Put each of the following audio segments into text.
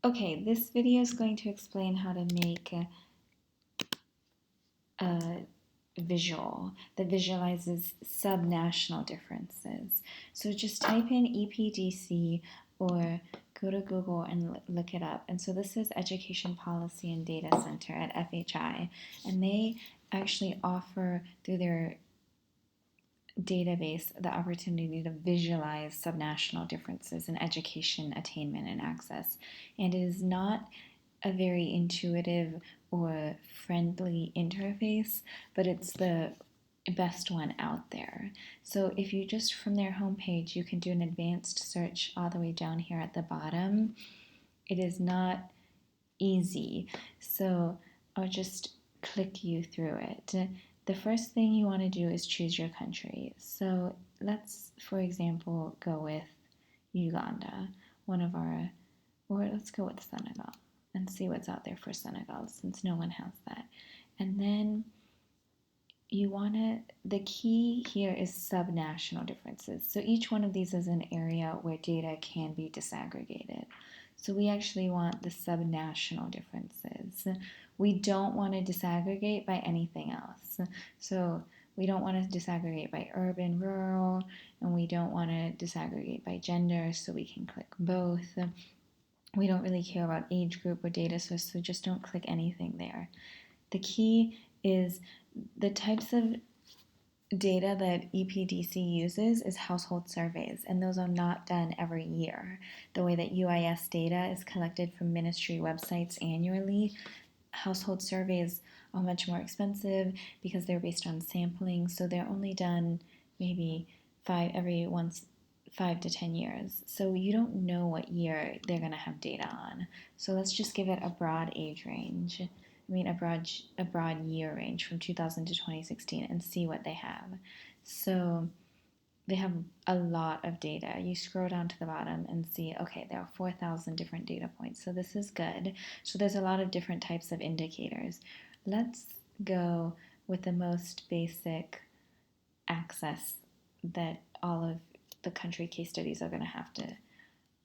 Okay, this video is going to explain how to make a visual that visualizes subnational differences. So just type in EPDC or go to Google and look it up. And so this is Education Policy and Data Center at FHI, and they actually offer through their database the opportunity to visualize subnational differences in education attainment and access. And it is not a very intuitive or friendly interface, but it's the best one out there. So if you just from their homepage, you can do an advanced search all the way down here at the bottom. It is not easy. So I'll just click you through it. The first thing you want to do is choose your country. So let's, for example, go with Uganda, or let's go with Senegal and see what's out there for Senegal since no one has that. And then the key here is subnational differences. So each one of these is an area where data can be disaggregated. So we actually want the subnational differences. We don't want to disaggregate by anything else. So we don't want to disaggregate by urban, rural, and we don't want to disaggregate by gender, so we can click both. We don't really care about age group or data source, so just don't click anything there. The key is the types of data that EPDC uses is household surveys, and those are not done every year. The way that UIS data is collected from ministry websites annually, household surveys are much more expensive because they're based on sampling, so they're only done maybe 5 to 10 years. So you don't know what year they're going to have data on. So let's just give it a broad age range. A broad year range from 2000 to 2016 and see what they have. So they have a lot of data. You scroll down to the bottom and see, okay, there are 4,000 different data points. So this is good. So there's a lot of different types of indicators. Let's go with the most basic access that all of the country case studies are going to have to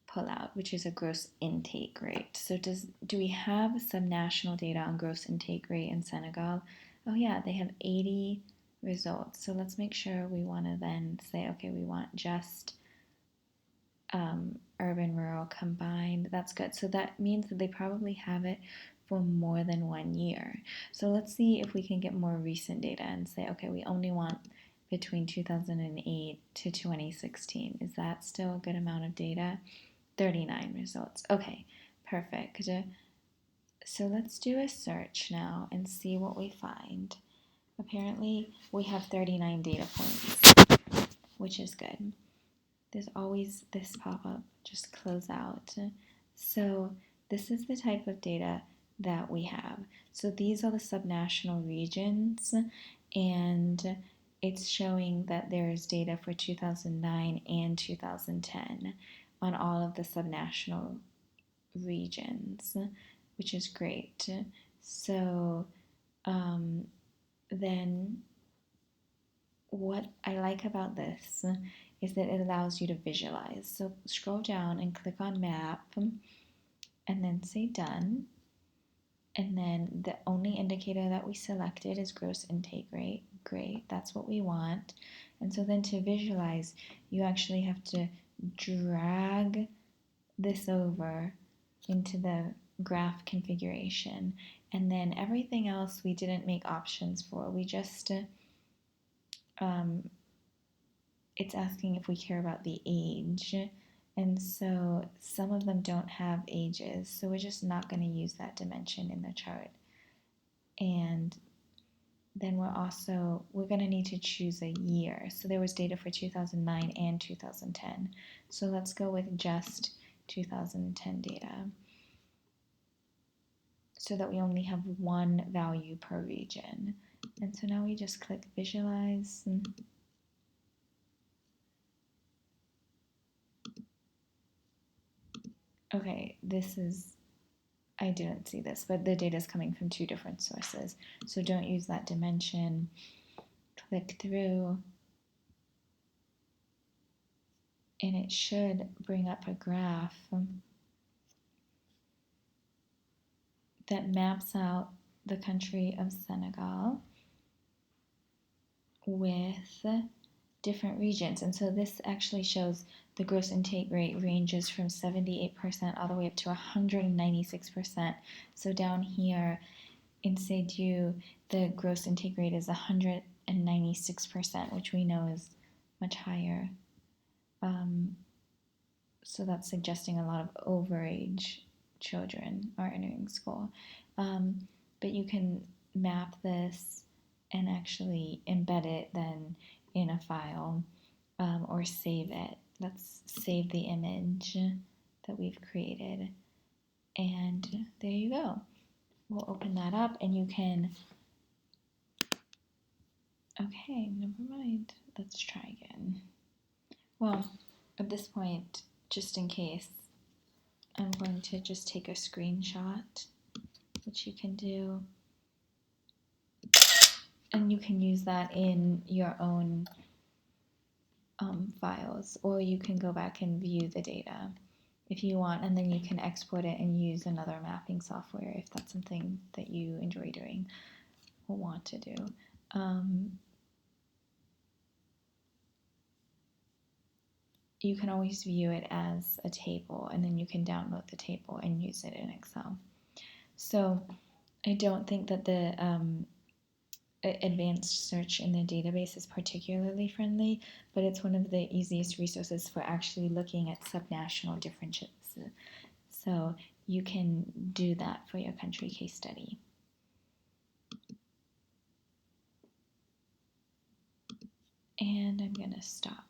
pull out, which is a gross intake rate. So do we have subnational data on gross intake rate in Senegal? Oh yeah, they have 80 results. So let's make sure we want to then say, okay, we want just urban, rural combined. That's good. So that means that they probably have it for more than 1 year. So let's see if we can get more recent data and say, okay, we only want between 2008 to 2016. Is that still a good amount of data? 39 results. Okay, perfect. So let's do a search now and see what we find. Apparently, we have 39 data points, which is good. There's always this pop-up, just close out. So this is the type of data that we have. So these are the subnational regions, and it's showing that there's data for 2009 and 2010 on all of the subnational regions, which is great. So then what I like about this is that it allows you to visualize. So scroll down and click on map and then say done. And then the only indicator that we selected is gross intake rate. Great, that's what we want. And so then to visualize, you actually have to drag this over into the graph configuration. And then everything else we didn't make options for. We just, it's asking if we care about the age. And so some of them don't have ages. So we're just not going to use that dimension in the chart. And then we're going to need to choose a year. So there was data for 2009 and 2010. So let's go with just 2010 data so that we only have one value per region. And so now we just click visualize. Okay, I didn't see this, but the data is coming from 2 different sources. So don't use that dimension. Click through. And it should bring up a graph. that maps out the country of Senegal with different regions. And so this actually shows the gross intake rate ranges from 78% all the way up to 196%. So down here in Sédhiou, the gross intake rate is 196%, which we know is much higher. So that's suggesting a lot of overage children are entering school. But you can map this and actually embed it then in a file or save it. Let's save the image that we've created. And there you go. We'll open that up and you can, okay, never mind. Let's try again. Well, at this point, just in case, I'm going to just take a screenshot, which you can do. And you can use that in your own files, or you can go back and view the data if you want, and then you can export it and use another mapping software if that's something that you enjoy doing or want to do. You can always view it as a table, and then you can download the table and use it in Excel. So I don't think that the advanced search in the database is particularly friendly, but it's one of the easiest resources for actually looking at subnational differences. So you can do that for your country case study. And I'm going to stop.